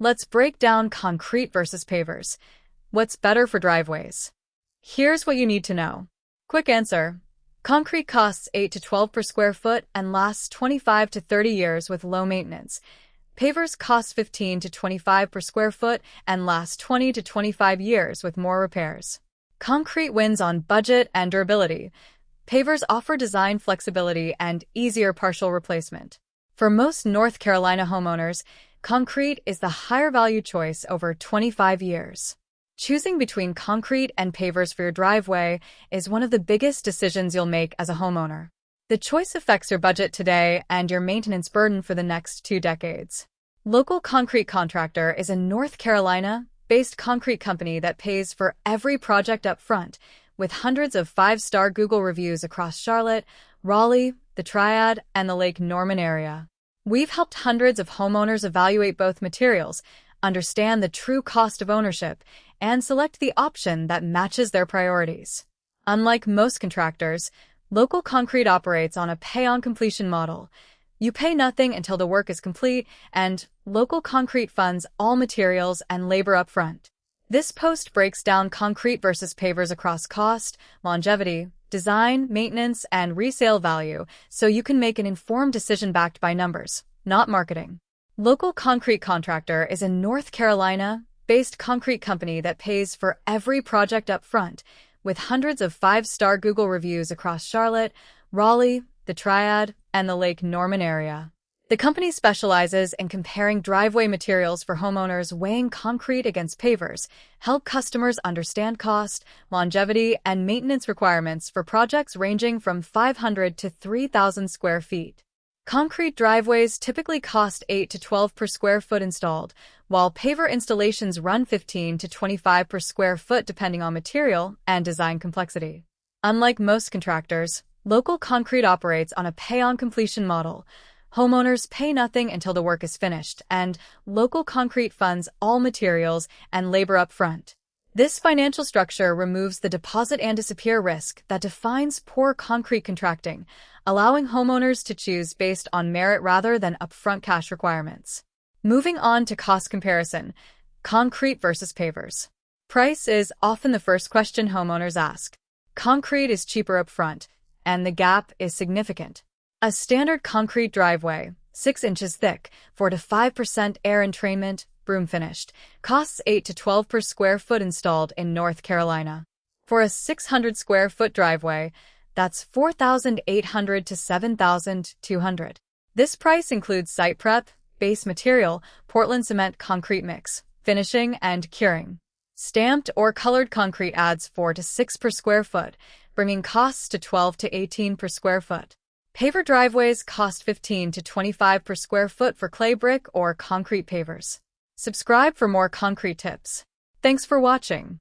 Let's break down concrete versus pavers. What's better for driveways? Here's what you need to know. Quick answer. Concrete costs 8 to 12 per square foot and lasts 25 to 30 years with low maintenance. Pavers cost 15 to 25 per square foot and last 20 to 25 years with more repairs. Concrete wins on budget and durability. Pavers offer design flexibility and easier partial replacement. For most North Carolina homeowners, concrete is the higher value choice over 25 years. Choosing between concrete and pavers for your driveway is one of the biggest decisions you'll make as a homeowner. The choice affects your budget today and your maintenance burden for the next 2 decades. Local Concrete Contractor is a North Carolina-based concrete company that pays for every project up front, with hundreds of 5-star Google reviews across Charlotte, Raleigh, the Triad, and the Lake Norman area. We've helped hundreds of homeowners evaluate both materials, understand the true cost of ownership, and select the option that matches their priorities. Unlike most contractors, Local Concrete operates on a pay-on-completion model. You pay nothing until the work is complete, and Local Concrete funds all materials and labor up front. This post breaks down concrete versus pavers across cost, longevity, design, maintenance, and resale value, so you can make an informed decision backed by numbers, not marketing. Local Concrete Contractor is a North Carolina-based concrete company that pays for every project up front, with hundreds of 5-star Google reviews across Charlotte, Raleigh, the Triad, and the Lake Norman area. The company specializes in comparing driveway materials for homeowners, weighing concrete against pavers, help customers understand cost, longevity, and maintenance requirements for projects ranging from 500 to 3,000 square feet. Concrete driveways typically cost 8 to 12 per square foot installed, while paver installations run 15 to 25 per square foot depending on material and design complexity. Unlike most contractors, Local Concrete operates on a pay-on-completion model. Homeowners pay nothing until the work is finished, and Local Concrete funds all materials and labor up front. This financial structure removes the deposit and disappear risk that defines poor concrete contracting, allowing homeowners to choose based on merit rather than upfront cash requirements. Moving on to cost comparison, concrete versus pavers. Price is often the first question homeowners ask. Concrete is cheaper upfront, and the gap is significant. A standard concrete driveway, 6 inches thick, 4 to 5% air entrainment, broom finished, costs 8 to 12 per square foot installed in North Carolina. For a 600 square foot driveway, that's $4,800 to $7,200. This price includes site prep, base material, Portland cement concrete mix, finishing, and curing. Stamped or colored concrete adds 4 to 6 per square foot, bringing costs to 12 to 18 per square foot. Paver driveways cost 15 to 25 per square foot for clay brick or concrete pavers. Subscribe for more concrete tips. Thanks for watching.